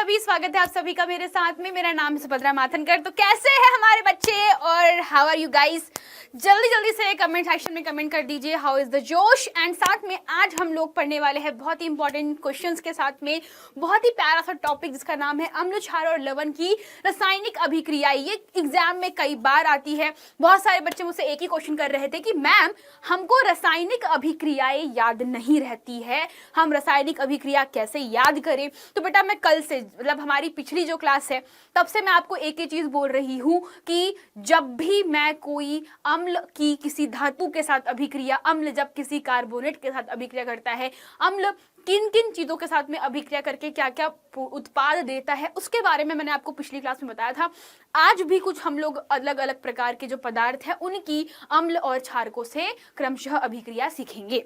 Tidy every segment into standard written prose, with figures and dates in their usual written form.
सभी, स्वागत है आप सभी का मेरे साथ में। मेरा नाम है सुभद्रा माथनकर। तो कैसे हैं हमारे बच्चे और हाउ आर यू गाइस? जल्दी जल्दी से कमेंट सेक्शन में कमेंट कर दीजिए हाउ इज द जोश। एंड साथ में आज हम लोग पढ़ने वाले हैं बहुत ही इंपॉर्टेंट क्वेश्चंस के साथ में बहुत ही प्यारा सा टॉपिक जिसका नाम है अम्ल, क्षार और लवण की रासायनिक अभिक्रिया। ये एग्जाम में कई बार आती है। बहुत सारे बच्चे मुझसे एक ही क्वेश्चन कर रहे थे कि मैम हमको रासायनिक अभिक्रियाएं याद नहीं रहती है, हम रासायनिक अभिक्रिया कैसे याद करें। तो बेटा मैं कल से, मतलब हमारी पिछली जो क्लास है तब से मैं आपको एक ही चीज बोल रही हूं कि जब भी मैं कोई अम्ल की किसी धातु के साथ अभिक्रिया, अम्ल जब किसी कार्बोनेट के साथ अभिक्रिया करता है, अम्ल किन किन चीजों के साथ में अभिक्रिया करके क्या क्या उत्पाद देता है, उसके बारे में मैंने आपको पिछली क्लास में बताया था। आज भी कुछ हम लोग अलग अलग प्रकार के जो पदार्थ है उनकी अम्ल और क्षारकों से क्रमशः अभिक्रिया सीखेंगे।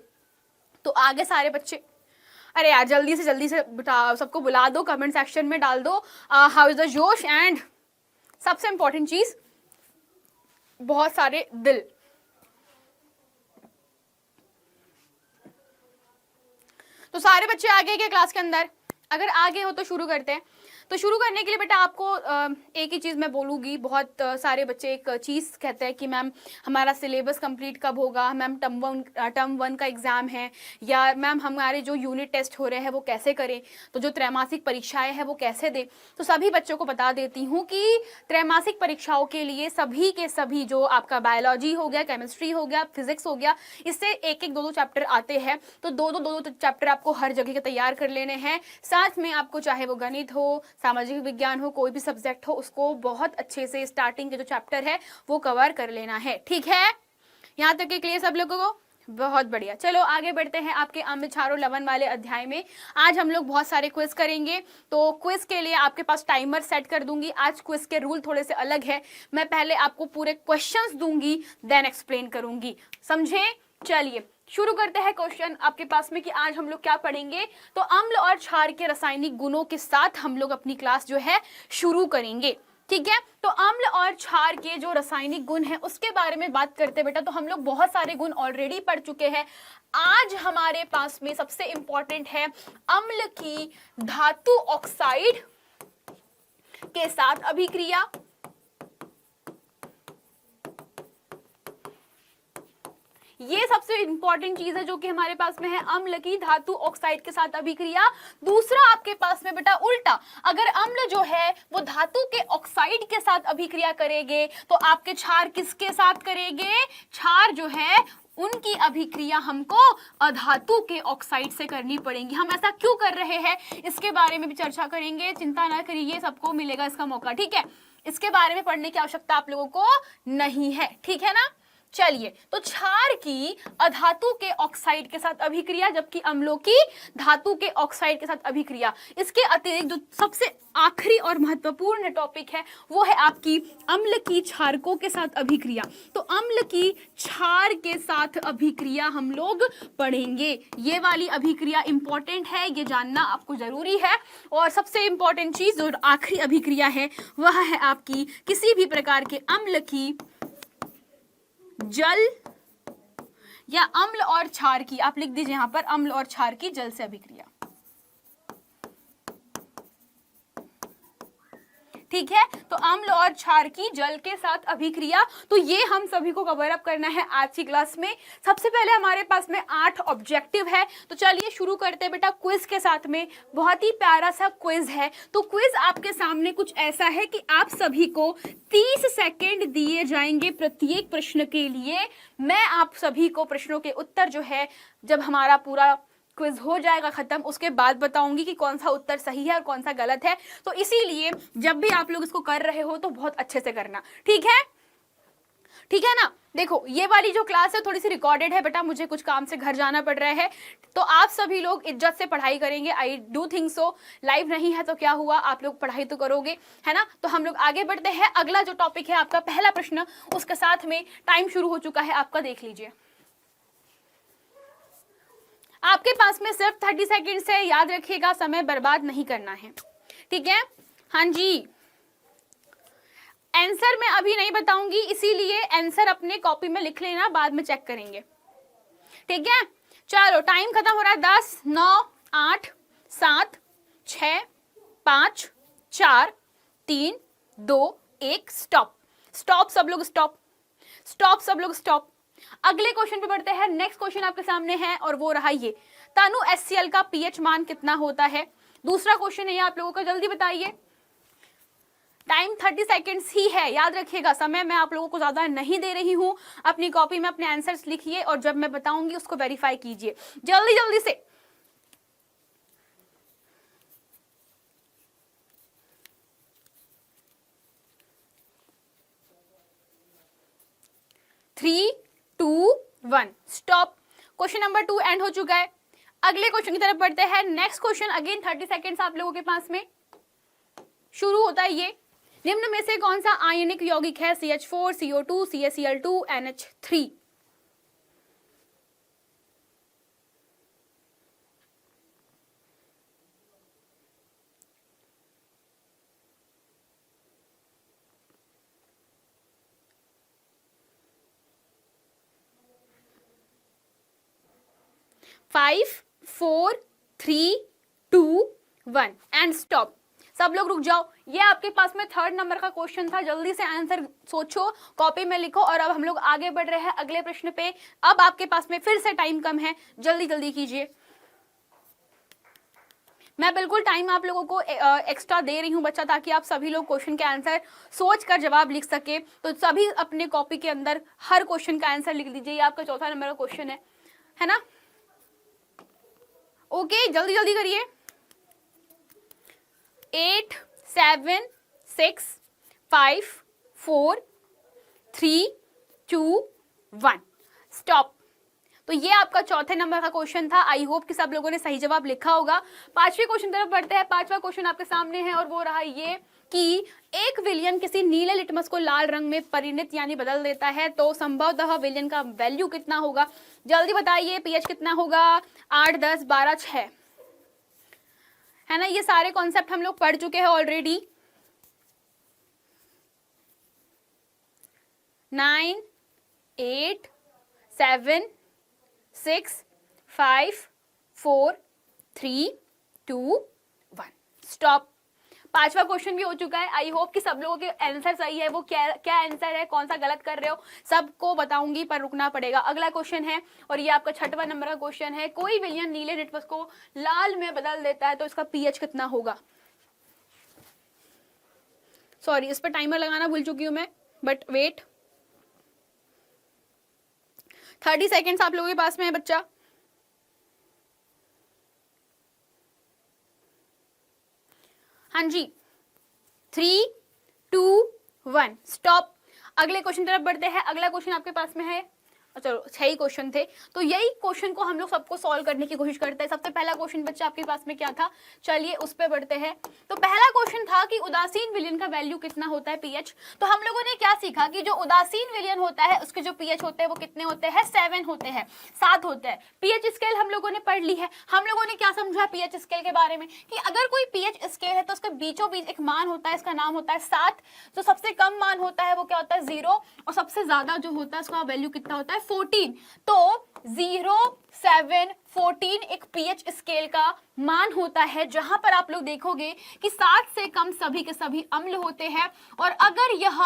तो आगे सारे बच्चे, अरे यार जल्दी से सबको बुला दो, कमेंट सेक्शन में डाल दो हाउ इज द जोश। एंड सबसे इंपॉर्टेंट चीज, बहुत सारे दिल। तो सारे बच्चे आगे के क्लास के अंदर, अगर आगे हो तो शुरू करते हैं। तो शुरू करने के लिए बेटा आपको एक ही चीज़ मैं बोलूँगी। बहुत सारे बच्चे एक चीज़ कहते हैं कि मैम हमारा सिलेबस कंप्लीट कब होगा, मैम टर्म वन का एग्ज़ाम है, या मैम हमारे जो यूनिट टेस्ट हो रहे हैं वो कैसे करें, तो जो त्रैमासिक परीक्षाएं हैं वो कैसे दें। तो सभी बच्चों को बता देती हूँ कि त्रैमासिक परीक्षाओं के लिए सभी के सभी जो आपका बायोलॉजी हो गया, केमिस्ट्री हो गया, फिजिक्स हो गया, इससे एक एक दो चैप्टर आते हैं। तो दो चैप्टर आपको हर जगह के तैयार कर लेने हैं। साथ में आपको चाहे वो गणित हो, सामाजिक विज्ञान हो, कोई भी सब्जेक्ट हो, उसको बहुत अच्छे से स्टार्टिंग के जो चैप्टर है वो कवर कर लेना है। ठीक है, यहाँ तक के क्लियर सब लोगों को? बहुत बढ़िया। चलो आगे बढ़ते हैं आपके अम्ल, क्षार और लवण वाले अध्याय में। आज हम लोग बहुत सारे क्विज करेंगे। तो क्विज के लिए आपके पास टाइमर सेट कर दूंगी। आज क्विज के रूल थोड़े से अलग है। मैं पहले आपको पूरे क्वेश्चंस दूंगी, देन एक्सप्लेन करूंगी, समझे? चलिए शुरू करते हैं क्वेश्चन आपके पास में कि आज हम लोग क्या पढ़ेंगे। तो अम्ल और क्षार के रासायनिक गुणों के साथ हम लोग अपनी क्लास जो है शुरू करेंगे। ठीक है, तो अम्ल और क्षार के जो रासायनिक गुण हैं उसके बारे में बात करते हैं बेटा। तो हम लोग बहुत सारे गुण ऑलरेडी पढ़ चुके हैं। आज हमारे पास में सबसे इंपॉर्टेंट है अम्ल की धातु ऑक्साइड के साथ अभिक्रिया। ये सबसे इंपॉर्टेंट चीज है जो कि हमारे पास में है, अम्ल की धातु ऑक्साइड के साथ अभिक्रिया। दूसरा आपके पास में बेटा उल्टा, अगर अम्ल जो है वो धातु के ऑक्साइड के साथ अभिक्रिया करेंगे तो आपके क्षार किसके साथ करेंगे? क्षार जो है उनकी अभिक्रिया हमको अधातु के ऑक्साइड से करनी पड़ेगी। हम ऐसा क्यों कर रहे हैं इसके बारे में भी चर्चा करेंगे। चिंता ना करिए, सबको मिलेगा इसका मौका। ठीक है, इसके बारे में पढ़ने की आवश्यकता आप लोगों को नहीं है। ठीक है ना? चलिए, तो क्षार की अधातु के ऑक्साइड के साथ अभिक्रिया, जबकि अम्लों की धातु के ऑक्साइड के साथ अभिक्रिया। इसके अतिरिक्त जो सबसे आखिरी और महत्वपूर्ण टॉपिक है वो है आपकी अम्ल की क्षारकों के साथ अभिक्रिया। तो अम्ल की क्षार के साथ अभिक्रिया हम लोग पढ़ेंगे। ये वाली अभिक्रिया इंपॉर्टेंट है, ये जानना आपको जरूरी है। और सबसे इंपॉर्टेंट चीज जो आखिरी अभिक्रिया है वह है आपकी किसी भी प्रकार के अम्ल की जल या अम्ल और क्षार की, आप लिख दीजिए यहां पर, अम्ल और क्षार की जल से अभिक्रिया। ठीक है, तो अम्ल और क्षार की जल के साथ अभिक्रिया। तो ये हम सभी को कवर अप करना है आज की क्लास में। सबसे पहले हमारे पास में 8 ऑब्जेक्टिव है। तो चलिए शुरू करते हैं बेटा क्विज के साथ में। बहुत ही प्यारा सा क्विज है। तो क्विज आपके सामने कुछ ऐसा है कि आप सभी को 30 सेकेंड दिए जाएंगे प्रत्येक प्रश्न के लिए। मैं आप सभी को प्रश्नों के उत्तर जो है जब हमारा पूरा क्विज हो जाएगा खत्म उसके बाद बताऊंगी कि कौन सा उत्तर सही है और कौन सा गलत है। तो इसीलिए जब भी आप लोग इसको कर रहे हो तो बहुत अच्छे से करना। ठीक है? ठीक है ना? देखो ये वाली जो क्लास है थोड़ी सी रिकॉर्डेड है बेटा, मुझे कुछ काम से घर जाना पड़ रहा है। तो आप सभी लोग इज्जत से पढ़ाई करेंगे। I do think so. Live नहीं है तो क्या हुआ, आप लोग पढ़ाई तो करोगे, है ना? तो हम लोग आगे बढ़ते हैं। अगला जो टॉपिक है आपका पहला प्रश्न, उसके साथ में टाइम शुरू हो चुका है आपका, देख लीजिए। आपके पास में सिर्फ 30 सेकंड है, याद रखिएगा, समय बर्बाद नहीं करना है। ठीक है? हाँ जी, आंसर मैं अभी नहीं बताऊंगी, इसीलिए आंसर अपने कॉपी में लिख लेना, बाद में चेक करेंगे। ठीक है, चलो टाइम खत्म हो रहा है। 10, 9, 8, 7, 6, 5 4 3 2 1 स्टॉप। स्टॉप सब लोग, स्टॉप स्टॉप सब लोग, स्टॉप। अगले क्वेश्चन पे बढ़ते हैं। नेक्स्ट क्वेश्चन आपके सामने है और वो रहा ये, तनु HCl का पीएच मान कितना होता है। दूसरा क्वेश्चन है ये आप लोगों का, जल्दी बताइए। टाइम 30 सेकेंड्स ही है, याद रखिएगा। समय मैं आप लोगों को ज्यादा नहीं दे रही हूं। अपनी कॉपी में अपने आंसर्स लिखिए और जब मैं बताऊंगी उसको वेरीफाई कीजिए, जल्दी जल्दी से। Three two one stop. Question number 2 end हो चुका है। अगले क्वेश्चन की तरफ बढ़ते हैं। नेक्स्ट क्वेश्चन अगेन 30 सेकेंड्स आप लोगों के पास में। शुरू होता है ये, निम्न में से कौन सा आयनिक यौगिक है, CH4 CO2 CaCl2 NH3। Five four three two one end stop. सब लोग रुक जाओ। ये आपके पास में 3rd नंबर का क्वेश्चन था। जल्दी से आंसर सोचो, कॉपी में लिखो। और अब हम लोग आगे बढ़ रहे हैं अगले प्रश्न पे। अब आपके पास में फिर से टाइम कम है, जल्दी जल्दी कीजिए। मैं बिल्कुल टाइम आप लोगों को एक्स्ट्रा दे रही हूं बच्चा, ताकि आप सभी लोग क्वेश्चन के आंसर सोच कर जवाब लिख सके। तो सभी अपने कॉपी के अंदर हर क्वेश्चन का आंसर लिख दीजिए। ये आपका 4था नंबर का क्वेश्चन है ना। ओके, जल्दी जल्दी करिए। 8 7 6 5 4 3 2 1 स्टॉप। तो ये आपका 4थे नंबर का क्वेश्चन था। आई होप कि सब लोगों ने सही जवाब लिखा होगा। 5वें क्वेश्चन तरफ बढ़ते हैं। 5वां क्वेश्चन आपके सामने है और वो रहा ये कि एक विलयन किसी नीले लिटमस को लाल रंग में परिणत यानी बदल देता है, तो संभवतः विलयन का वैल्यू कितना होगा। जल्दी बताइए, पीएच कितना होगा। 8 10 12 6 है ना। ये सारे कॉन्सेप्ट हम लोग पढ़ चुके हैं ऑलरेडी। 9 8 7 6 5 4 3 2 1 स्टॉप। 5वां क्वेश्चन भी हो चुका है। आई होप कि सब लोगों के आंसर सही है। वो क्या क्या आंसर है, कौन सा गलत कर रहे हो, सबको बताऊंगी, पर रुकना पड़ेगा। अगला क्वेश्चन है और ये आपका 6वां नंबर का क्वेश्चन है। कोई विलयन नीले लिटमस को लाल में बदल देता है, तो इसका पीएच कितना होगा। सॉरी, इस पर टाइमर लगाना भूल चुकी हूं मैं, बट वेट। 30 सेकेंड्स आप लोगों के पास में है बच्चा। हाँ जी, 3 2 1 स्टॉप। अगले क्वेश्चन तरफ बढ़ते हैं। अगला क्वेश्चन आपके पास में है, चलो 6 ही क्वेश्चन थे, तो यही क्वेश्चन को हम लोग सबको सॉल्व करने की कोशिश करते हैं। सबसे पहला क्वेश्चन बच्चा आपके पास में क्या था, चलिए उस पे बढ़ते हैं। तो पहला क्वेश्चन था कि उदासीन विलयन का वैल्यू कितना होता है, पीएच। तो हम लोगों ने क्या सीखा कि जो उदासीन विलयन होता है उसके जो पीएच होते हैं वो कितने होते हैं, 7 होते हैं, 7 होते हैं। पीएच स्केल हम लोगों ने पढ़ ली है। हम लोगों ने क्या समझा पीएच स्केल के बारे में, कि अगर कोई पीएच स्केल है तो उसके बीचों बीच एक मान होता है, इसका नाम होता है 7। जो सबसे कम मान होता है वो क्या होता है, 0, और सबसे ज्यादा जो होता है उसका वैल्यू कितना होता है, 14। तो 0 7 14 एक पीएच स्केल का मान होता है, जहां पर आप लोग देखोगे कि 7 से कम सभी के सभी अम्ल होते हैं, और अगर यह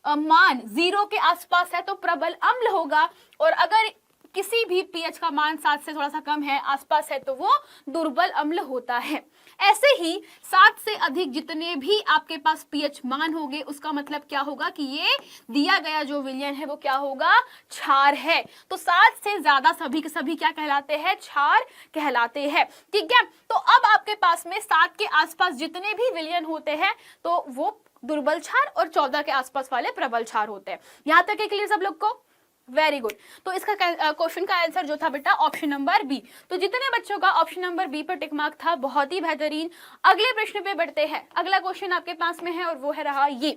मान 0 के आसपास है तो प्रबल अम्ल होगा, और अगर किसी भी पीएच का मान 7 से थोड़ा सा कम है, आसपास है, तो वो दुर्बल अम्ल होता है। ऐसे ही 7 से अधिक जितने भी आपके पास पीएच मान होंगे, उसका मतलब क्या होगा कि ये दिया गया जो विलयन है वो क्या होगा, क्षार है। तो 7 से ज्यादा सभी के सभी क्या कहलाते हैं, क्षार कहलाते हैं। ठीक है, तो अब आपके पास में 7 के आसपास जितने भी विलयन होते हैं तो वो दुर्बल क्षार, और 14 के आसपास वाले प्रबल क्षार होते हैं। यहां तक है क्लियर सब लोग को, वेरी गुड। तो इसका क्वेश्चन का आंसर जो था बेटा ऑप्शन नंबर बी। तो जितने बच्चों का ऑप्शन नंबर बी पर टिक मार्क था, बहुत ही बेहतरीन। अगले प्रश्न पे बढ़ते हैं। अगला क्वेश्चन आपके पास में है और वो है रहा ये,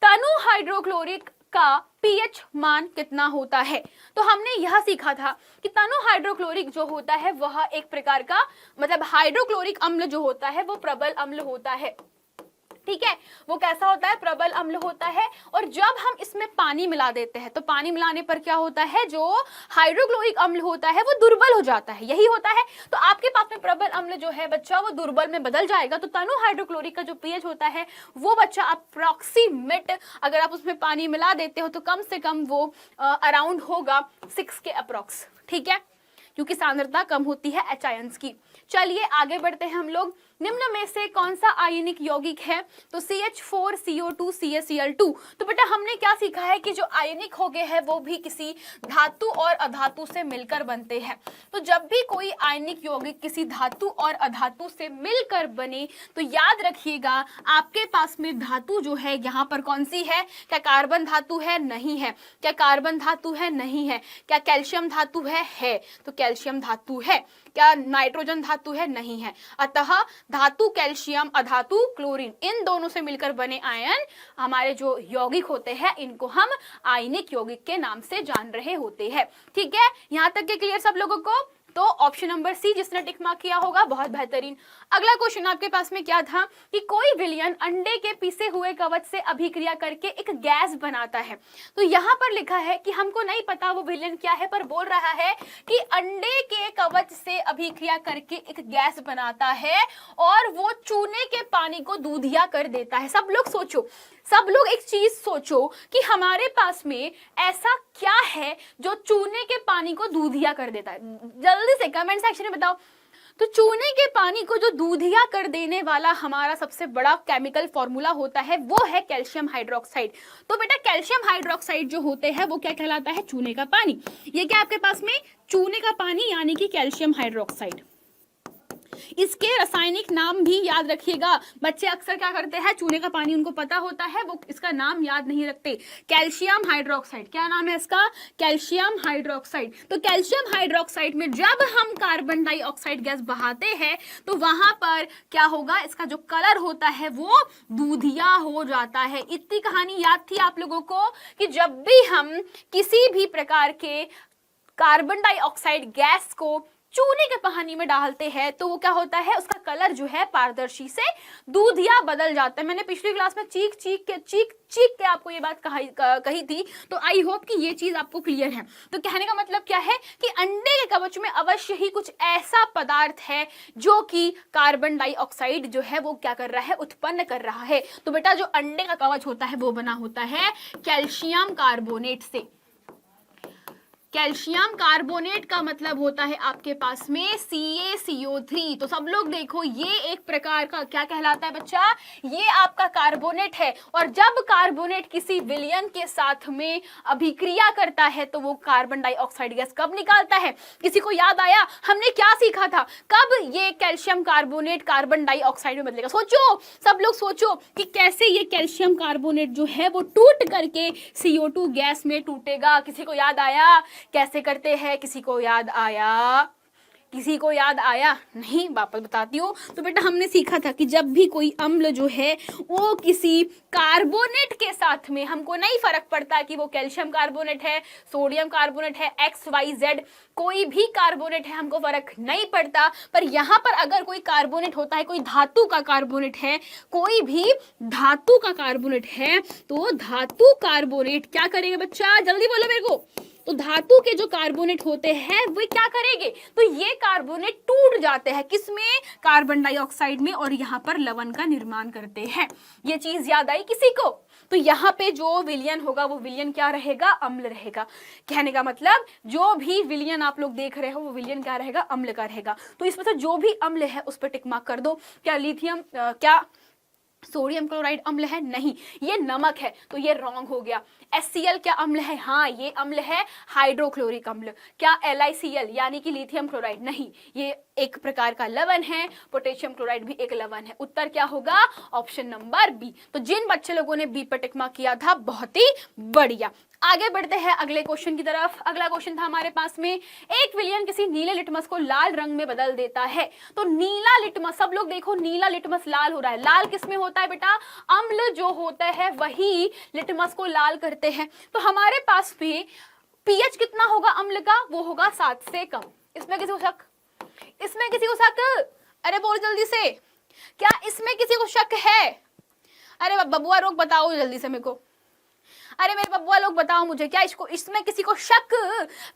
तनु हाइड्रोक्लोरिक का पीएच मान कितना होता है। तो हमने यह सीखा था कि तनु हाइड्रोक्लोरिक जो होता है वह एक प्रकार का, मतलब हाइड्रोक्लोरिक अम्ल जो होता है वो प्रबल अम्ल होता है। ठीक है, वो कैसा होता है, प्रबल अम्ल होता है। और जब हम इसमें पानी मिला देते हैं तो पानी मिलाने पर क्या होता है, जो हाइड्रोक्लोरिक अम्ल होता है वो दुर्बल हो जाता है, यही होता है। तो आपके पास में प्रबल अम्ल जो है बच्चा वो दुर्बल में बदल जाएगा। तो तनु हाइड्रोक्लोरिक का जो पीएच होता है वो बच्चा अप्रॉक्सीमेट, अगर आप उसमें पानी मिला देते हो तो कम से कम वो अराउंड होगा 6 के अप्रॉक्स, ठीक है, क्योंकि सांद्रता कम होती है एच आयंस की। चलिए आगे बढ़ते हैं हम लोग। निम्न में से कौन सा आयनिक यौगिक है, तो CH4CO2 CaCl2। तो बेटा हमने क्या सीखा है कि जो आयनिक हो गए हैं वो भी किसी धातु और अधातु से मिलकर बनते हैं। तो जब भी कोई आयनिक यौगिक किसी धातु और अधातु से मिलकर बने तो याद रखिएगा आपके पास में धातु जो है यहाँ पर कौन सी है, क्या कार्बन धातु है, नहीं है, क्या कार्बन धातु है, नहीं है, क्या कैल्शियम धातु है, तो कैल्शियम धातु है, क्या नाइट्रोजन धातु है, नहीं है। अतः धातु कैल्शियम, अधातु क्लोरीन, इन दोनों से मिलकर बने आयन हमारे जो यौगिक होते हैं इनको हम आयनिक यौगिक के नाम से जान रहे होते हैं। ठीक है, यहां तक के क्लियर सब लोगों को। तो ऑप्शन नंबर सी जिसने टिक मार्क किया होगा बहुत बेहतरीन। अगला क्वेश्चन आपके पास में क्या था कि कोई विलयन अंडे के पिसे हुए कवच से अभिक्रिया करके एक गैस बनाता है। तो यहाँ पर लिखा है कि हमको नहीं पता वो विलयन क्या है, पर बोल रहा है कि अंडे के कवच से अभिक्रिया करके एक गैस बनाता है और वो चूने के पानी को दूधिया कर देता है। सब लोग सोचो, सब लोग एक चीज सोचो कि हमारे पास में ऐसा क्या है जो चूने के पानी को दूधिया कर देता है, जल्दी से कमेंट सेक्शन में बताओ। तो चूने के पानी को जो दूधिया कर देने वाला हमारा सबसे बड़ा केमिकल फॉर्मूला होता है वो है कैल्शियम हाइड्रोक्साइड। तो बेटा कैल्शियम हाइड्रोक्साइड जो होते हैं वो क्या कहलाता है, चूने का पानी। ये क्या आपके पास में चूने का पानी यानी कि कैल्शियम हाइड्रोक्साइड। इसके रासायनिक नाम भी याद रखिएगा। बच्चे अक्सर क्या करते हैं, चूने का पानी उनको पता होता है, वो इसका नाम याद नहीं रखते। कैल्शियम हाइड्रोक्साइड, क्या नाम है इसका, कैल्शियम हाइड्रोक्साइड। तो कैल्शियम हाइड्रोक्साइड में जब हम कार्बन डाइऑक्साइड गैस बहाते हैं तो वहां पर क्या होगा, इसका जो कलर होता है वो दूधिया हो जाता है। इतनी कहानी याद थी आप लोगों को कि जब भी हम किसी भी प्रकार के कार्बन डाइऑक्साइड गैस को चूने के पानी में डालते हैं तो वो क्या होता है, उसका कलर जो है पारदर्शी से दूधिया बदल जाता है। मैंने पिछली क्लास में चीख के आपको ये बात कही थी, तो आई होप कि ये चीज आपको क्लियर है। तो कहने का मतलब क्या है कि अंडे के कवच में अवश्य ही कुछ ऐसा पदार्थ है जो कि कार्बन डाइऑक्साइड जो है वो क्या कर रहा है, उत्पन्न कर रहा है। तो बेटा जो अंडे का कवच होता है वो बना होता है कैल्शियम कार्बोनेट से। कैल्शियम कार्बोनेट का मतलब होता है आपके पास में CaCO3। तो सब लोग देखो ये एक प्रकार का क्या कहलाता है बच्चा, ये आपका कार्बोनेट है। और जब कार्बोनेट किसी विलयन के साथ में अभिक्रिया करता है तो वो कार्बन डाइऑक्साइड गैस कब निकालता है, किसी को याद आया हमने क्या सीखा था, कब ये कैल्शियम कार्बोनेट कार्बन डाइऑक्साइड में बदलेगा। सोचो, सब लोग सोचो कि कैसे ये कैल्शियम कार्बोनेट जो है वो टूट करके CO2 गैस में टूटेगा। किसी को याद आया कैसे करते हैं, किसी को याद आया, किसी को याद आया नहीं, वापस बताती हूँ। तो बेटा हमने सीखा था कि जब भी कोई अम्ल जो है वो किसी कार्बोनेट के साथ में, हमको नहीं फर्क पड़ता कि वो कैल्शियम कार्बोनेट है, सोडियम कार्बोनेट है, XYZ कोई भी कार्बोनेट है, हमको फर्क नहीं पड़ता। पर यहाँ पर अगर कोई कार्बोनेट होता है, कोई धातु का कार्बोनेट है, कोई भी धातु का कार्बोनेट है, तो धातु कार्बोनेट क्या करेंगे बच्चा, जल्दी बोलो मेरे को। तो धातु के जो कार्बोनेट होते हैं वे क्या करेंगे, तो ये कार्बोनेट टूट जाते हैं किसमें, कार्बन डाइऑक्साइड में, और यहाँ पर लवण का निर्माण करते हैं। ये चीज याद आई किसी को। तो यहाँ पे जो विलयन होगा वो विलयन क्या रहेगा, अम्ल रहेगा। कहने का मतलब जो भी विलयन आप लोग देख रहे हो वो विलयन क्या रहेगा, अम्ल का रहेगा। तो इसमें से जो भी अम्ल है उस पर टिक मार्क कर दो। क्या लिथियम, क्या सोडियम क्लोराइड अम्ल है, नहीं, ये नमक है, तो ये रॉन्ग हो गया। HCl क्या अम्ल है, हाँ ये अम्ल है हाइड्रोक्लोरिक अम्ल। क्या LiCl यानी कि लिथियम क्लोराइड, नहीं, ये एक प्रकार का लवण है। पोटेशियम क्लोराइड भी एक लवण है। उत्तर क्या होगा, ऑप्शन नंबर बी। तो जिन बच्चे लोगों ने बी पर टिक मार्क किया था बहुत ही बढ़िया। आगे बढ़ते हैं अगले क्वेश्चन की तरफ। अगला क्वेश्चन था हमारे पास में, एक विलयन किसी नीले लिटमस को लाल रंग में बदल देता है। तो नीला लिटमस, सब लोग देखो नीला लिटमस लाल हो रहा है। लाल किस में होता है बेटा, अम्ल जो होता है वही लिटमस को लाल करते हैं। तो हमारे पास में पीएच कितना होगा अम्ल का, वो होगा 7 से कम। इसमें किसी को शक, इसमें किसी को शक, अरे बोल जल्दी से, क्या इसमें किसी को शक है, अरे बबुआ लोग बताओ जल्दी से मेरे को, अरे मेरे बबुआ लोग बताओ मुझे, क्या इसको इसमें किसी को शक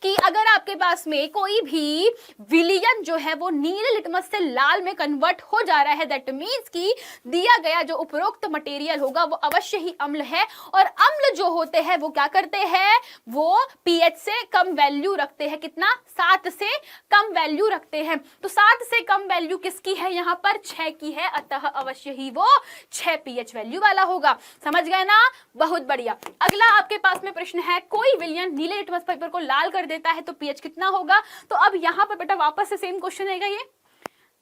कि अगर आपके पास में कोई भी विलियन जो है वो नीले लिटमस से लाल में कन्वर्ट हो जा रहा है, दैट मीन्स कि दिया गया जो उपरोक्त मटेरियल होगा वो अवश्य ही अम्ल है। और अम्ल जो होते हैं वो क्या करते हैं, वो पीएच से कम वैल्यू रखते हैं। कितना, 7 से कम वैल्यू रखते हैं। तो 7 से कम वैल्यू किसकी है, यहाँ पर 6 की है, अतः अवश्य ही वो 6 पीएच वैल्यू वाला होगा। समझ गए ना, बहुत बढ़िया। अगला आपके पास में प्रश्न है, कोई विलयन नीले लिटमस पेपर को लाल कर देता है तो पीएच कितना होगा। तो अब यहाँ पर बेटा वापस से सेम क्वेश्चन आएगा, ये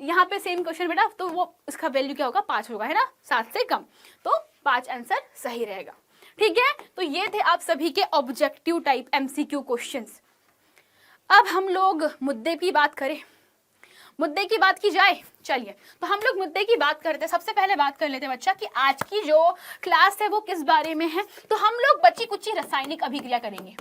यहाँ पे सेम क्वेश्चन बेटा, तो वो इसका वैल्यू क्या होगा, 5 होगा, है ना, 7 से कम, तो 5 आंसर सही रहेगा। ठीक है, तो ये थे आप सभी के ऑब्जेक्टिव टाइप एमसीक्यू क्वेश्चंस। अब हम लोग मुद्दे की बात करें, मुद्दे की बात की जाए, चलिए तो हम लोग मुद्दे की बात करते हैं। सबसे पहले बात कर लेते हैं बच्चा कि आज की जो क्लास है वो किस बारे में है। तो हम लोग बच्ची कुछ रासायनिक अभिक्रिया करेंगे।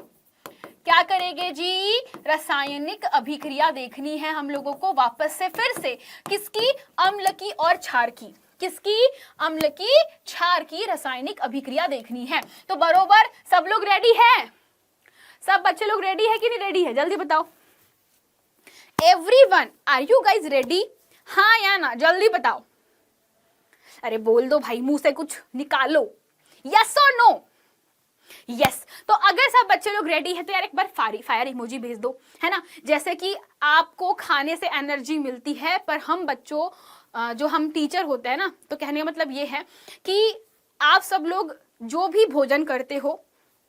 क्या करेंगे जी, रासायनिक अभिक्रिया देखनी है हम लोगों को वापस से, फिर से किसकी, अम्ल की और क्षार की, किसकी, अम्ल की क्षार की रासायनिक अभिक्रिया देखनी है। तो बरोबर सब लोग रेडी है, सब बच्चे लोग रेडी है कि नहीं रेडी है, जल्दी बताओ। Everyone, are you guys ready, हाँ या ना, जल्दी बताओ। अरे बोल दो भाई, मुंह से कुछ निकालो, यस और नो। यस, तो अगर सब बच्चे लोग रेडी है तो यार एक बार फायर इमोजी भेज दो, है ना। जैसे कि आपको खाने से एनर्जी मिलती है, पर हम बच्चों जो हम टीचर होते हैं ना, तो कहने का मतलब ये है कि आप सब लोग जो भी भोजन करते हो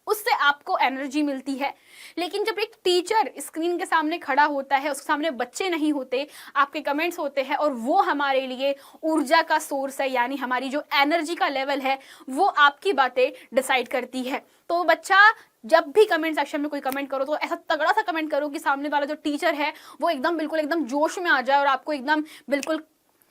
उससे आपको एनर्जी मिलती है। लेकिन जब एक टीचर स्क्रीन के सामने खड़ा होता है, उसके सामने बच्चे नहीं होते, आपके कमेंट्स होते हैं, और वो हमारे लिए ऊर्जा का सोर्स है, यानी हमारी जो एनर्जी का लेवल है वो आपकी बातें डिसाइड करती है। तो बच्चा जब भी कमेंट सेक्शन में कोई कमेंट करो तो ऐसा तगड़ा सा कमेंट करो कि सामने वाला जो टीचर है वो एकदम बिल्कुल एकदम जोश में आ जाए और आपको एकदम बिल्कुल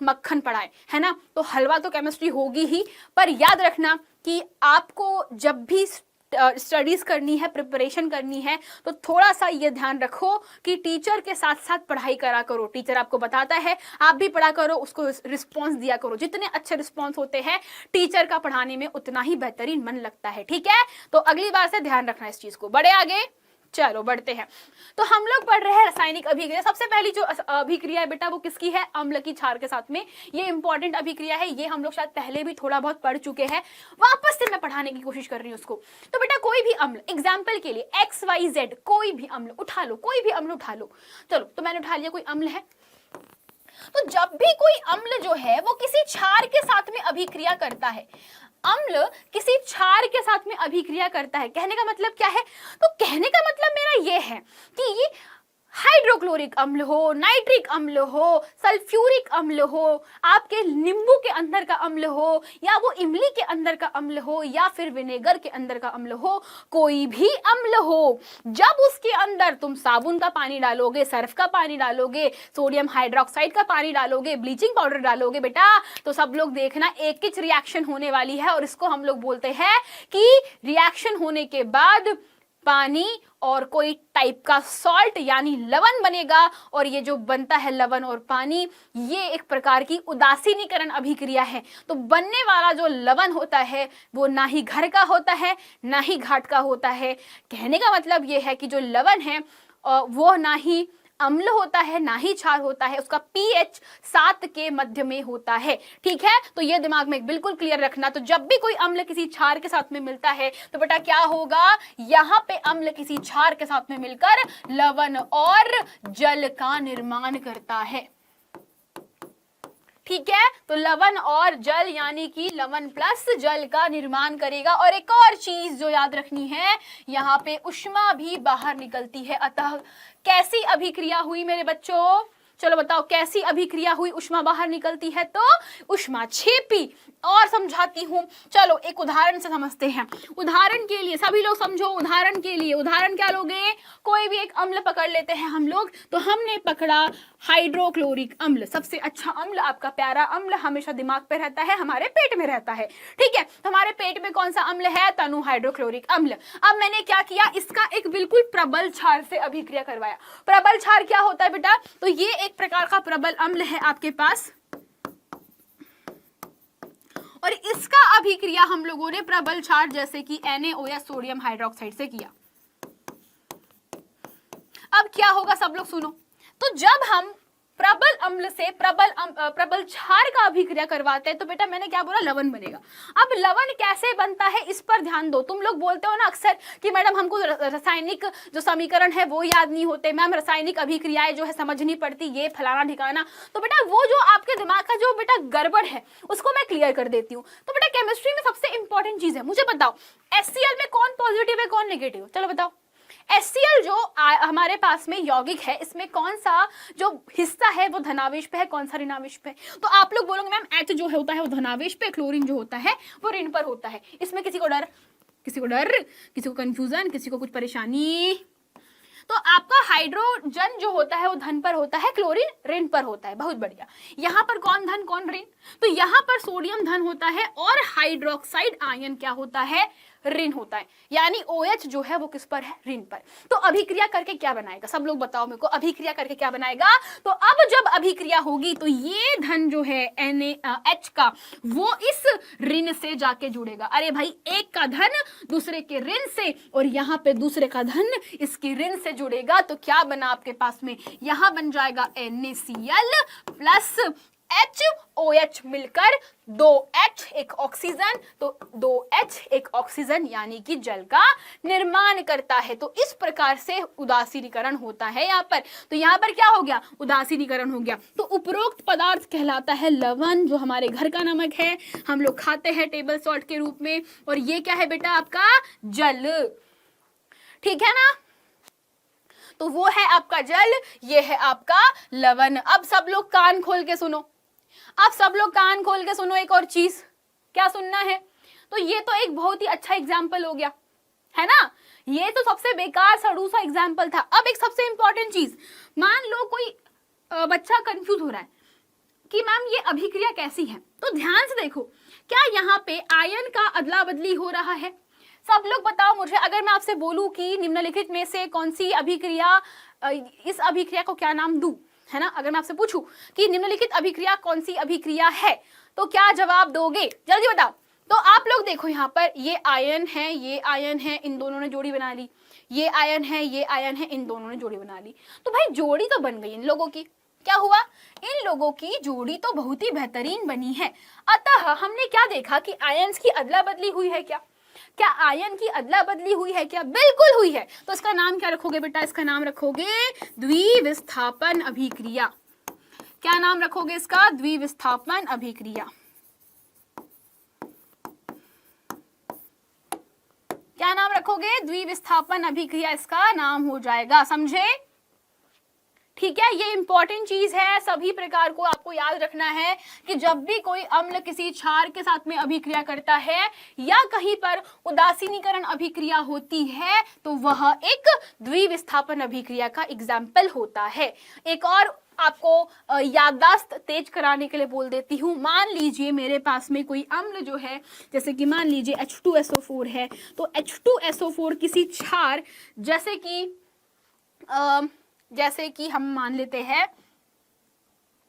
मक्खन पड़ाए, है ना। तो हलवा तो केमिस्ट्री होगी ही, पर याद रखना कि आपको जब भी स्टडीज करनी है, प्रिपरेशन करनी है, तो थोड़ा सा ये ध्यान रखो कि टीचर के साथ साथ पढ़ाई करा करो। टीचर आपको बताता है, आप भी पढ़ा करो, उसको रिस्पॉन्स दिया करो। जितने अच्छे रिस्पॉन्स होते हैं टीचर का पढ़ाने में उतना ही बेहतरीन मन लगता है। ठीक है, तो अगली बार से ध्यान रखना इस चीज को। बढ़े आगे, चलो बढ़ते हैं। तो हम लोग पढ़ रहे हैं रासायनिक अभिक्रिया। सबसे पहली जो अभिक्रिया है बेटा वो किसकी है, अम्ल की क्षार के साथ में। ये इंपॉर्टेंट अभिक्रिया है, ये हम लोग शायद पहले भी थोड़ा बहुत पढ़ चुके हैं, वापस से मैं पढ़ाने की कोशिश कर रही हूँ उसको। तो बेटा कोई भी अम्ल, एग्जाम्पल के लिए XYZ, कोई भी अम्ल उठा लो, कोई भी अम्ल उठा लो। चलो तो मैंने उठा लिया, कोई अम्ल है। तो जब भी कोई अम्ल जो है वो किसी क्षार के साथ में अभिक्रिया करता है, अम्ल किसी क्षार के साथ में अभिक्रिया करता है, कहने का मतलब क्या है, तो कहने का मतलब मेरा ये है कि हाइड्रोक्लोरिक अम्ल हो, नाइट्रिक अम्ल हो, सल्फ्यूरिक अम्ल हो, आपके नींबू के अंदर का अम्ल हो, या वो इमली के अंदर का अम्ल हो, या फिर विनेगर के अंदर का अम्ल हो, कोई भी अम्ल हो, जब उसके अंदर तुम साबुन का पानी डालोगे, सर्फ का पानी डालोगे, सोडियम हाइड्रोक्साइड का पानी डालोगे, ब्लीचिंग पाउडर डालोगे बेटा, तो सब लोग देखना एक ही रिएक्शन होने वाली है। और इसको हम लोग बोलते हैं कि रिएक्शन होने के बाद पानी और कोई टाइप का सॉल्ट यानी लवण बनेगा। और ये जो बनता है लवण और पानी, ये एक प्रकार की उदासीनीकरण अभिक्रिया है। तो बनने वाला जो लवण होता है वो ना ही घर का होता है ना ही घाट का होता है। कहने का मतलब ये है कि जो लवण है वो ना ही अम्ल होता है ना ही क्षार होता है, उसका pH 7 के मध्य में होता है। ठीक है, तो ये दिमाग में बिल्कुल क्लियर रखना। तो जब भी कोई अम्ल किसी क्षार के साथ में मिलता है तो बेटा क्या होगा, यहाँ पे अम्ल किसी क्षार के साथ में मिलकर लवण और जल का निर्माण करता है। ठीक है, तो लवण और जल यानी कि लवण प्लस जल का निर्माण करेगा। और एक और चीज जो याद रखनी है, यहाँ पे उष्मा भी बाहर निकलती है। अतः कैसी अभिक्रिया हुई मेरे बच्चों, चलो बताओ कैसी अभिक्रिया हुई, उष्मा बाहर निकलती है तो उष्मा छेपी। और समझाती हूं, चलो एक उदाहरण से समझते हैं। उदाहरण के लिए सभी लोग समझो, उदाहरण के लिए उदाहरण क्या लोगे, कोई भी एक अम्ल पकड़ लेते हैं हम लोग। तो हमने पकड़ा हाइड्रोक्लोरिक अम्ल, सबसे अच्छा अम्ल, आपका प्यारा अम्ल, हमेशा दिमाग पे रहता है, हमारे पेट में रहता है। ठीक है, तो हमारे पेट में कौन सा अम्ल है, तनु हाइड्रोक्लोरिक अम्ल। अब मैंने क्या किया, इसका एक बिल्कुल प्रबल क्षार से अभिक्रिया करवाया। प्रबल क्षार क्या होता है बेटा, तो ये एक प्रकार का प्रबल अम्ल है आपके पास, और इसका अभिक्रिया हम लोगों ने प्रबल क्षार जैसे कि NaOH सोडियम हाइड्रोक्साइड से किया। अब क्या होगा सब लोग सुनो, तो जब हम प्रबल अम्ल से प्रबल क्षार का अभिक्रिया करवाते हैं तो बेटा मैंने क्या बोला, लवण बनेगा। अब लवण कैसे बनता है इस पर ध्यान दो। तुम लोग बोलते हो ना अक्सर कि मैडम हमको रासायनिक जो समीकरण है वो याद नहीं होते, मैम रासायनिक अभिक्रियाएं जो है समझनी पड़ती, ये फलाना ठिकाना। तो बेटा वो जो आपके दिमाग का जो बेटा गड़बड़ है उसको मैं क्लियर कर देती हूँ। तो बेटा केमिस्ट्री में सबसे इंपॉर्टेंट चीज है, मुझे बताओ HCl में कौन पॉजिटिव है कौन नेगेटिव, चलो बताओ। HCl जो हमारे पास में यौगिक है इसमें कौन सा जो हिस्सा है वो धनावेश पे है, कौन सा ऋणावेश पे। तो आप लोग बोलोगे मैम H जो होता है वो धनावेश पे, क्लोरीन जो होता है वो ऋण पर होता है। इसमें किसी को डर, किसी को कंफ्यूजन, किसी को कुछ परेशानी? तो आपका हाइड्रोजन जो होता है वो धन पर होता है, क्लोरीन ऋण पर होता है। बहुत बढ़िया। यहाँ पर कौन धन कौन ऋण, तो यहाँ पर सोडियम धन होता है और हाइड्रोक्साइड आयन क्या होता है, ऋण होता है। यानी OH जो है वो किस पर है, ऋण पर। तो अभिक्रिया करके क्या बनाएगा, सब लोग बताओ मेरे को, अभिक्रिया करके क्या बनाएगा। तो अब जब अभिक्रिया होगी तो ये धन जो है NaH का वो इस ऋण से जाके जुड़ेगा। अरे भाई एक का धन दूसरे के ऋण से और यहाँ पे दूसरे का धन इसके ऋण से जुड़ेगा, तो क्या बना आपके पास में, यहाँ बन जाएगा NaCl प्लस HOH मिलकर 2H एक ऑक्सीजन, तो 2H एक ऑक्सीजन यानी कि जल का निर्माण करता है। तो इस प्रकार से उदासीनीकरण होता है यहाँ पर। तो यहाँ पर क्या हो गया, उदासीनीकरण हो गया। तो उपरोक्त पदार्थ कहलाता है लवण, जो हमारे घर का नमक है, हम लोग खाते हैं टेबल सॉल्ट के रूप में। और ये क्या है बेटा, आपका जल, ठीक है ना। तो वो है आपका जल, ये है आपका लवण। अब सब लोग कान खोल के सुनो, अब सब लोग कान खोल के सुनो, एक और चीज क्या सुनना है। तो ये तो एक बहुत ही अच्छा एग्जाम्पल हो गया है ना, ये तो सबसे बेकार सड़ूसा एग्जाम्पल था। अब एक सबसे इंपॉर्टेंट चीज, मान लो कोई बच्चा कंफ्यूज हो रहा है कि मैम ये अभिक्रिया कैसी है, तो ध्यान से देखो, क्या यहाँ पे आयन का अदला बदली हो रहा है। सब लोग बताओ मुझे, अगर मैं आपसे बोलूं कि निम्नलिखित में से कौन सी अभिक्रिया, इस अभिक्रिया को क्या नाम दूं, है ना, अगर मैं आपसे पूछूं कि निम्नलिखित अभिक्रिया कौन सी अभिक्रिया है, तो क्या जवाब दोगे, जल्दी बताओ। तो आप लोग देखो यहाँ पर ये आयन है, ये आयन है, इन दोनों ने जोड़ी बना ली, ये आयन है, ये आयन है, इन दोनों ने जोड़ी बना ली। तो भाई जोड़ी तो बन गई इन लोगों की, क्या हुआ, इन लोगों की जोड़ी तो बहुत ही बेहतरीन बनी है। अतः हमने क्या देखा कि आयन्स की अदला बदली हुई है क्या, क्या आयन की अदला बदली हुई है क्या, बिल्कुल हुई है। तो इसका नाम क्या रखोगे बेटा, इसका नाम रखोगे द्विविस्थापन अभिक्रिया। क्या नाम रखोगे इसका, द्विविस्थापन अभिक्रिया। क्या नाम रखोगे, द्विविस्थापन अभिक्रिया इसका नाम हो जाएगा, समझे, ठीक है। ये इंपॉर्टेंट चीज है, सभी प्रकार को आपको याद रखना है कि जब भी कोई अम्ल किसी क्षार के साथ में अभिक्रिया करता है या कहीं पर उदासीनीकरण अभिक्रिया होती है तो वह एक द्विविस्थापन अभिक्रिया का एग्जाम्पल होता है। एक और आपको याददाश्त तेज कराने के लिए बोल देती हूँ, मान लीजिए मेरे पास में कोई अम्ल जो है, जैसे कि मान लीजिए H2SO4 है, तो H2SO4 किसी क्षार जैसे कि हम मान लेते हैं,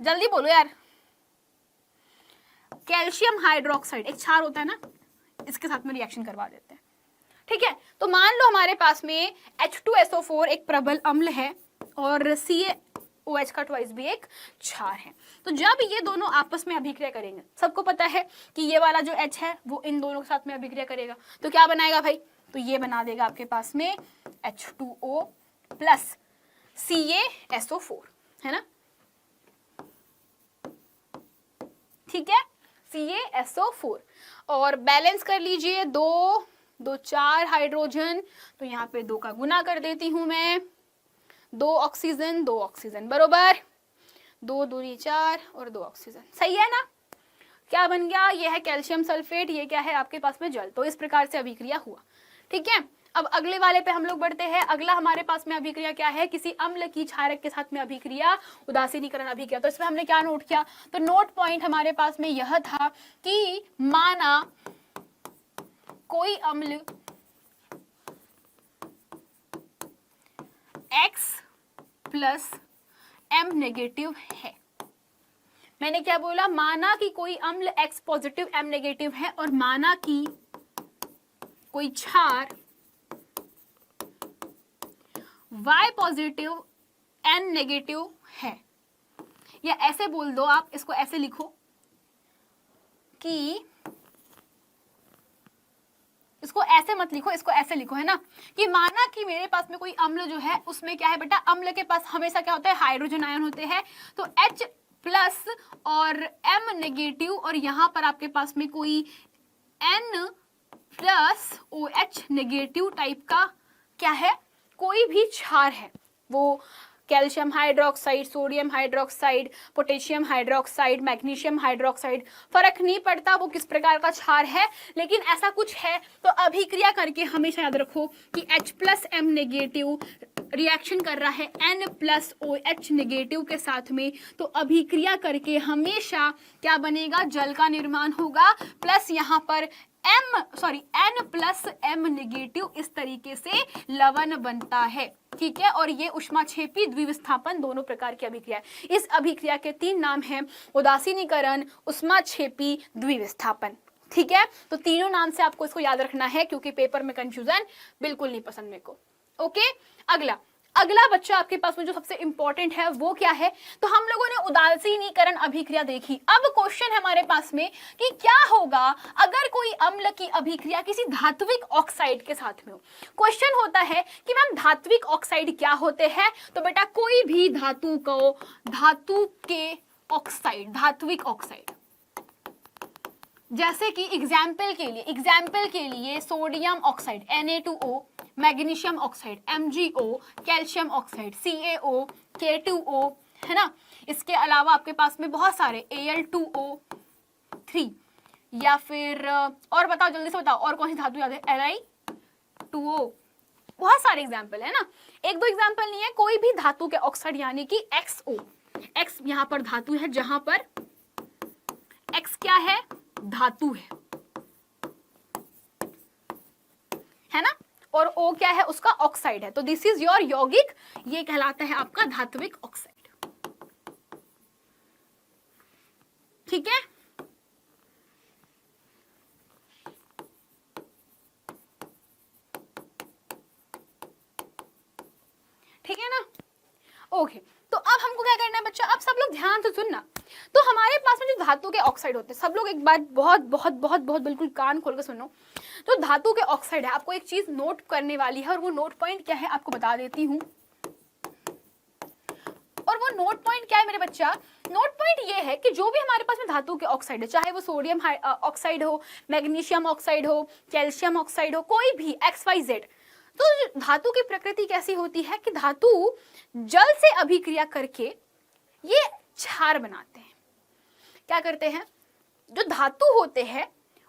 जल्दी बोलो यार, कैल्शियम हाइड्रोक्साइड एक क्षार होता है ना, इसके साथ में रिएक्शन करवा देते हैं, ठीक है। तो मान लो हमारे पास में H2SO4 एक प्रबल अम्ल है और CaOH का ट्वाइस भी एक क्षार है। तो जब ये दोनों आपस में अभिक्रिया करेंगे, सबको पता है कि ये वाला जो H है वो इन दोनों के साथ में अभिक्रिया करेगा, तो क्या बनाएगा भाई, तो ये बना देगा आपके पास में H2O प्लस CaSO4, है ना, ठीक है, CaSO4। और बैलेंस कर लीजिए, 2 4 हाइड्रोजन, तो यहाँ पे 2 का गुना कर देती हूं मैं, 2 ऑक्सीजन 2 ऑक्सीजन बरोबर 2 दूनी 4 और 2 ऑक्सीजन, सही है ना। क्या बन गया, ये है कैल्शियम सल्फेट, ये क्या है आपके पास में जल। तो इस प्रकार से अभिक्रिया हुआ, ठीक है। अब अगले वाले पे हम लोग बढ़ते हैं। अगला हमारे पास में अभिक्रिया क्या है, किसी अम्ल की क्षारक के साथ में अभिक्रिया, उदासीनीकरण अभिक्रिया। तो इसमें हमने क्या नोट किया, तो नोट पॉइंट हमारे पास में यह था कि माना कोई अम्ल X प्लस M नेगेटिव है, मैंने क्या बोला, माना कि कोई अम्ल X पॉजिटिव M नेगेटिव है और माना कि कोई क्षार Y पॉजिटिव N नेगेटिव है, या ऐसे बोल दो आप, इसको ऐसे लिखो कि, इसको ऐसे मत लिखो, इसको ऐसे लिखो, है ना, कि माना कि मेरे पास में कोई अम्ल जो है उसमें क्या है बेटा, अम्ल के पास हमेशा क्या होता है, हाइड्रोजन आयन होते हैं, तो H प्लस और M नेगेटिव, और यहाँ पर आपके पास में कोई N plus OH negative type का क्या है, कोई भी क्षार है, वो calcium hydroxide, sodium hydroxide, potassium hydroxide, magnesium hydroxide, फर्क नहीं पड़ता वो किस प्रकार का क्षार है, लेकिन ऐसा कुछ है। तो अभिक्रिया करके हमेशा याद रखो कि H plus M negative reaction कर रहा है N प्लस OH नेगेटिव के साथ में, तो अभिक्रिया करके हमेशा क्या बनेगा, जल का निर्माण होगा, प्लस यहाँ पर N प्लस M नेगेटिव, इस तरीके से लवण बनता है, ठीक है। और ये ऊष्माक्षेपी द्विविस्थापन दोनों प्रकार की अभिक्रिया है। इस अभिक्रिया के 3 नाम हैं, उदासीनीकरण, ऊष्माक्षेपी, द्विविस्थापन, ठीक है। तो तीनों नाम से आपको इसको याद रखना है, क्योंकि पेपर में कंफ्यूजन बिल्कुल नहीं पसंद मेरे को। ओके, अगला बच्चा आपके पास में जो सबसे इंपॉर्टेंट है वो क्या है, तो हम लोगों ने उदासीनीकरण अभिक्रिया देखी। अब क्वेश्चन है हमारे पास में कि क्या होगा अगर कोई अम्ल की अभिक्रिया किसी धात्विक ऑक्साइड के साथ में हो। क्वेश्चन होता है कि मैम धात्विक ऑक्साइड क्या होते हैं, तो बेटा कोई भी धातु के ऑक्साइड, धात्विक ऑक्साइड, जैसे कि एग्जाम्पल के लिए sodium oxide Na2O, magnesium oxide MgO, calcium oxide CaO, K2O, है ना। इसके अलावा आपके पास में बहुत सारे Al2O3, या फिर और बताओ, जल्दी से बताओ, और कौन सी धातु याद है, Li2O, बहुत सारे एग्जाम्पल है ना, एक दो एग्जाम्पल नहीं है, कोई भी धातु के ऑक्साइड, यानी कि XO, X यहाँ पर धातु है, जहां पर X क्या है, धातु है ना, और O क्या है, उसका ऑक्साइड है, तो दिस इज योर यौगिक, ये कहलाता है आपका धात्विक ऑक्साइड, ठीक है। ठीक है ना, ओके। तो अब हमको क्या करना है बच्चा, अब सब लोग ध्यान से सुनना। तो हमारे पास में जो धातु के ऑक्साइड होते हैं, सब लोग एक बार बहुत बहुत बहुत बहुत बिल्कुल कान खोल कर सुनो। तो धातु के ऑक्साइड है, आपको एक चीज नोट करने वाली है, और वो नोट पॉइंट क्या है आपको बता देती हूँ। और वो नोट पॉइंट क्या है मेरे बच्चा, नोट पॉइंट ये है कि जो भी हमारे पास में धातु के ऑक्साइड है, चाहे वो सोडियम ऑक्साइड हो, मैग्नीशियम ऑक्साइड हो, कैल्शियम ऑक्साइड हो, कोई भी XYZ, तो धातु की प्रकृति कैसी होती है कि धातु जल से अभिक्रिया करके ये क्षार बनाते हैं। क्या करते हैं, जो धातु होते हैं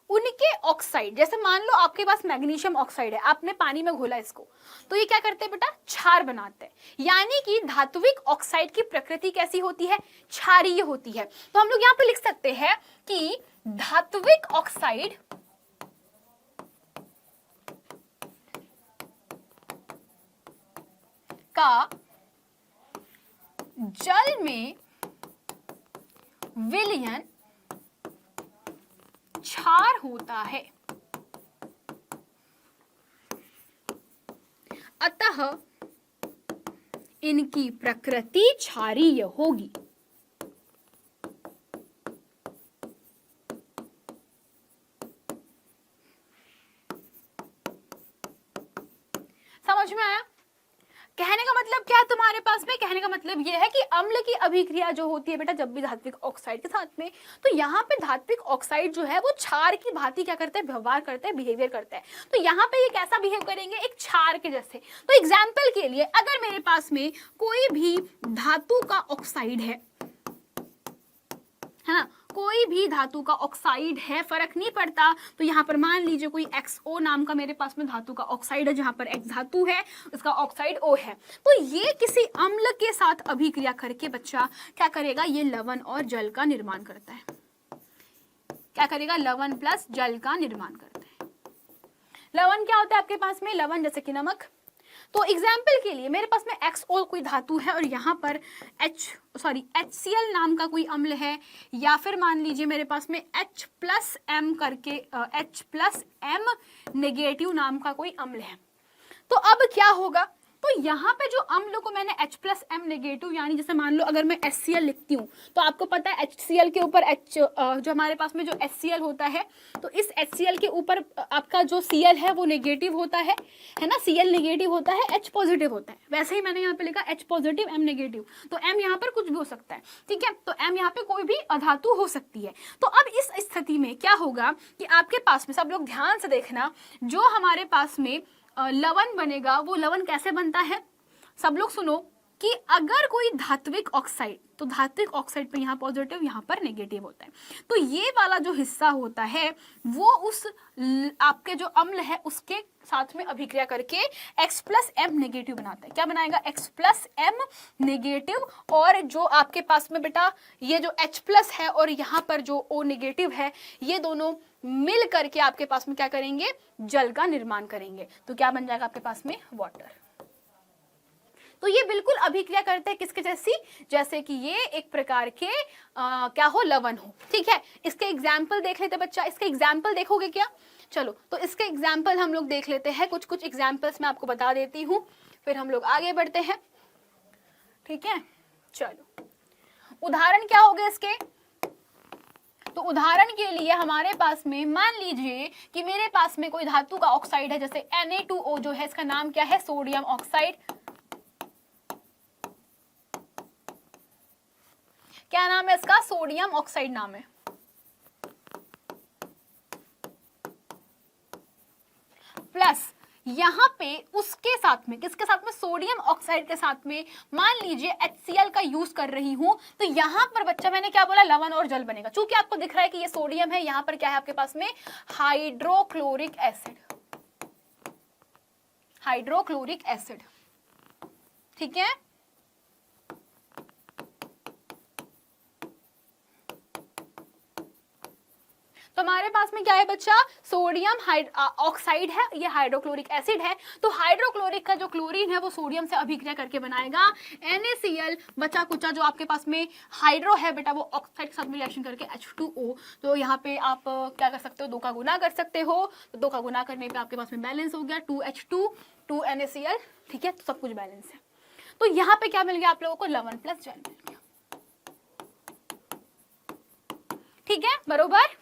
उनके ऑक्साइड, जैसे मान लो आपके पास मैग्नीशियम ऑक्साइड है, आपने पानी में घोला इसको, तो ये क्या करते हैं बेटा, क्षार बनाते हैं। यानी कि धात्विक ऑक्साइड की प्रकृति कैसी होती है, क्षारीय होती है। तो हम लोग यहाँ पे लिख सकते हैं कि धात्विक ऑक्साइड का जल में विलयन क्षार होता है, अतः इनकी प्रकृति क्षारीय होगी। समझ में आया? कहने का मतलब क्या है तुम्हारे पास में, कहने का मतलब यह है कि अम्ल की अभिक्रिया जो होती है बेटा जब भी धात्विक ऑक्साइड के साथ में, तो यहाँ पे धात्विक ऑक्साइड जो है वो क्षार की भांति क्या करते हैं, व्यवहार करते हैं, बिहेवियर करते हैं। तो यहाँ पे ये कैसा बिहेव करेंगे, एक क्षार के जैसे। तो एग्जाम्पल के लिए अगर मेरे पास में कोई भी धातु का ऑक्साइड है ना, कोई भी धातु का ऑक्साइड है, फर्क नहीं पड़ता, तो यहाँ पर मान लीजिए कोई XO नाम का मेरे पास में धातु का ऑक्साइड है, जहां पर X धातु है, उसका ऑक्साइड O है, तो ये किसी अम्ल के साथ अभिक्रिया करके बच्चा क्या करेगा, ये लवण और जल का निर्माण करता है। क्या करेगा, लवण प्लस जल का निर्माण करता है। लवण क्या होता है आपके पास में, लवण जैसे कि नमक, तो एग्जाम्पल के लिए मेरे पास में XO कोई धातु है और यहाँ पर HCl नाम का कोई अम्ल है, या फिर मान लीजिए मेरे पास में H+M करके H+M नेगेटिव नाम का कोई अम्ल है। तो अब क्या होगा, तो यहाँ पे जो अम्ल को मैंने H+M नेगेटिव, यानी जैसे मान लो अगर मैं HCl लिखती हूँ तो आपको पता है HCl के ऊपर जो हमारे पास में जो HCl होता है, तो इस HCl के ऊपर आपका जो Cl है वो नेगेटिव होता है ना, Cl नेगेटिव होता है, H पॉजिटिव होता है। वैसे ही मैंने यहाँ पे लिखा H पॉजिटिव M नेगेटिव, तो M यहाँ पर कुछ भी हो सकता है, ठीक है, तो M यहाँ पे कोई भी अधातु हो सकती है। तो अब इस स्थिति में क्या होगा कि आपके पास में, सब लोग ध्यान से देखना, जो हमारे पास में लवण बनेगा वो लवण कैसे बनता है, सब लोग सुनो, कि अगर कोई धात्विक ऑक्साइड, तो धात्विक ऑक्साइड पे यहाँ पॉजिटिव यहाँ पर नेगेटिव होता है, तो ये वाला जो हिस्सा होता है वो उस आपके जो अम्ल है उसके साथ में अभिक्रिया करके X+M नेगेटिव बनाता है। क्या बनाएगा, X+M नेगेटिव, और जो आपके पास में बेटा ये जो H+ है और यहाँ पर जो O नेगेटिव है, ये दोनों मिल करके आपके पास में क्या करेंगे, जल का निर्माण करेंगे। तो क्या बन जाएगा आपके पास में, वाटर। तो ये बिल्कुल अभिक्रिया करते हैं किसके जैसी, जैसे कि ये एक प्रकार के क्या हो, लवण हो, ठीक है। इसके एग्जाम्पल देख लेते बच्चा, इसके एग्जाम्पल देखोगे क्या, चलो तो इसके एग्जाम्पल हम लोग देख लेते हैं, कुछ एग्जाम्पल्स मैं आपको बता देती हूँ, फिर हम लोग आगे बढ़ते हैं, ठीक है। चलो उदाहरण क्या हो गए इसके, तो उदाहरण के लिए हमारे पास में मान लीजिए कि मेरे पास में कोई धातु का ऑक्साइड है, जैसे Na2O जो है, इसका नाम क्या है, सोडियम ऑक्साइड। क्या नाम है इसका, सोडियम ऑक्साइड नाम है। प्लस यहाँ पे उसके साथ में, किसके साथ में, सोडियम ऑक्साइड के साथ में मान लीजिए HCl का यूज कर रही हूं, तो यहाँ पर बच्चा मैंने क्या बोला, लवण और जल बनेगा। चूंकि आपको दिख रहा है कि ये सोडियम है, यहाँ पर क्या है आपके पास में, हाइड्रोक्लोरिक एसिड, हाइड्रोक्लोरिक एसिड, ठीक है। तो हमारे पास में क्या है बच्चा, सोडियम ऑक्साइड है, ये हाइड्रोक्लोरिक एसिड है। तो हाइड्रोक्लोरिक का जो क्लोरीन है वो सोडियम से अभिक्रिया करके बनाएगा NaCl, बचा कुचा जो आपके पास में हाइड्रो है बेटा वो ऑक्साइड के साथ में रिएक्शन करके H2O। तो यहाँ पे आप क्या कर सकते हो, 2 का गुना कर सकते हो, तो 2 का गुना करने पे आपके पास में बैलेंस हो गया 2H2 2NaCl, ठीक है, तो सब कुछ बैलेंस है। तो यहाँ पे क्या मिल गया आप लोगों को, लवण प्लस जल मिल गया, ठीक है, बरोबर।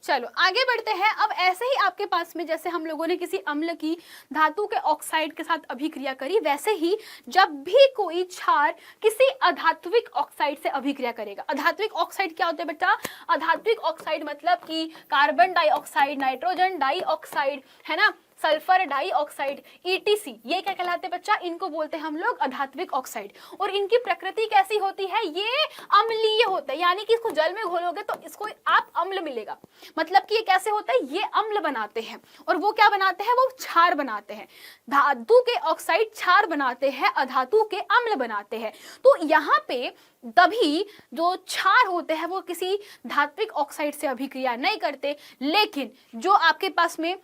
चलो आगे बढ़ते हैं। अब ऐसे ही आपके पास में जैसे हम लोगों ने किसी अम्ल की धातु के ऑक्साइड के साथ अभिक्रिया करी, वैसे ही जब भी कोई क्षार किसी अधात्विक ऑक्साइड से अभिक्रिया करेगा, अधात्विक ऑक्साइड क्या होता है बेटा, अधात्विक ऑक्साइड मतलब कि कार्बन डाइऑक्साइड, नाइट्रोजन डाइऑक्साइड, है ना, सल्फर डाइऑक्साइड, ETC, ये क्या कहलाते हैं बच्चा, इनको बोलते हैं हम लोग अधात्विक ऑक्साइड। और इनकी प्रकृति कैसी होती है, ये अम्लीय होता है, यानी कि इसको जल में घोलोगे तो इसको आप अम्ल मिलेगा। मतलब कि ये कैसे होता है, ये अम्ल बनाते हैं, और वो क्या बनाते हैं, वो क्षार बनाते हैं। धातु के ऑक्साइड क्षार बनाते हैं, अधातु के अम्ल बनाते हैं। तो यहाँ पे तभी जो क्षार होते हैं वो किसी धात्विक ऑक्साइड से अभिक्रिया नहीं करते, लेकिन जो आपके पास में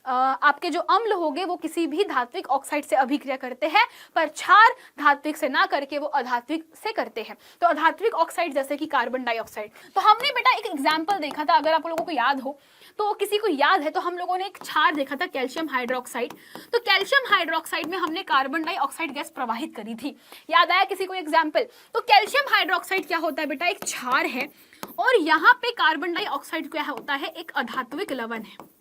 आपके जो अम्ल होंगे वो किसी भी धात्विक ऑक्साइड से अभिक्रिया करते हैं, पर क्षार धात्विक से ना करके वो अधात्विक से करते हैं। तो अधात्विक ऑक्साइड जैसे कि कार्बन डाइऑक्साइड, तो हमने बेटा एक एग्जांपल देखा था, अगर आप लोगों को याद हो, तो किसी को याद है तो हम लोगों ने एक क्षार देखा था कैल्शियम हाइड्रोक्साइड। तो कैल्शियम हाइड्रोक्साइड में हमने कार्बन डाइऑक्साइड गैस प्रवाहित करी थी, याद आया किसी को एग्जाम्पल। तो कैल्शियम हाइड्रोक्साइड क्या होता है बेटा, एक क्षार है, और यहाँ पे कार्बन डाइऑक्साइड क्या होता है, एक अधात्विक लवण है।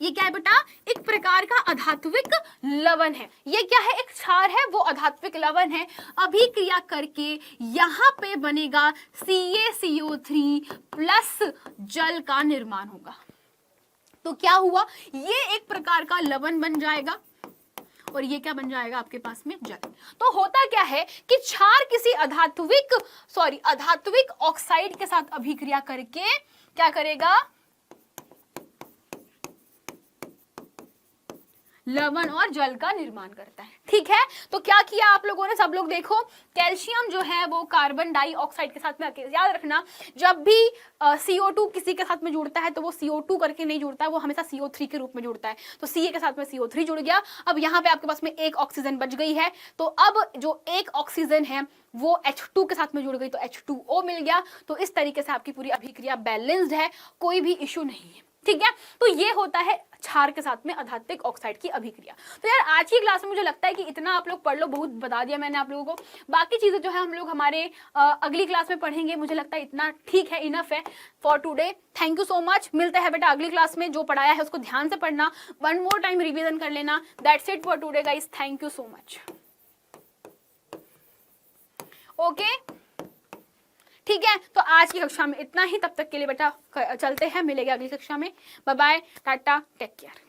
ये क्या है बेटा, एक प्रकार का अधात्विक लवण है। ये क्या है, एक क्षार है, वो अधात्विक लवण है। अभिक्रिया करके यहाँ पे बनेगा CaCO3 प्लस जल का निर्माण होगा। तो क्या हुआ, ये एक प्रकार का लवण बन जाएगा और ये क्या बन जाएगा आपके पास में, जल। तो होता क्या है कि क्षार किसी अधात्विक ऑक्साइड के साथ अभिक्रिया करके क्या करेगा, लवण और जल का निर्माण करता है। ठीक है, तो क्या किया आप लोगों ने, सब लोग देखो, कैल्शियम जो है वो कार्बन डाइऑक्साइड के साथ में, याद रखना जब भी CO2 किसी के साथ में जुड़ता है तो वो CO2 करके नहीं जुड़ता है, वो हमेशा CO3 के रूप में जुड़ता है। तो Ca के साथ में CO3 जुड़ गया। अब यहाँ पे आपके पास में एक ऑक्सीजन बच गई है, तो अब जो एक ऑक्सीजन है वो H2 के साथ में जुड़ गई तो H2O मिल गया। तो इस तरीके से आपकी पूरी अभिक्रिया बैलेंस्ड है, कोई भी इश्यू नहीं है। ठीक है, तो ये होता है क्षार के साथ में आधात्मिक ऑक्साइड की अभिक्रिया। तो यार आज की क्लास में मुझे लगता है कि इतना आप लोग पढ़ लो, बहुत बता दिया मैंने आप लोगों को। बाकी चीजें जो है हम लोग हमारे अगली क्लास में पढ़ेंगे। मुझे लगता है इतना ठीक है, इनफ है for today. Thank you so much. मिलते हैं बेटा अगली क्लास में। जो पढ़ाया है उसको ध्यान से पढ़ना, वन मोर टाइम रिविजन कर लेना। That's it for today guys, thank you so much. Okay ठीक है, तो आज की कक्षा में इतना ही। तब तक के लिए बेटा चलते हैं, मिलेंगे अगली कक्षा में। Bye bye, tata, take care.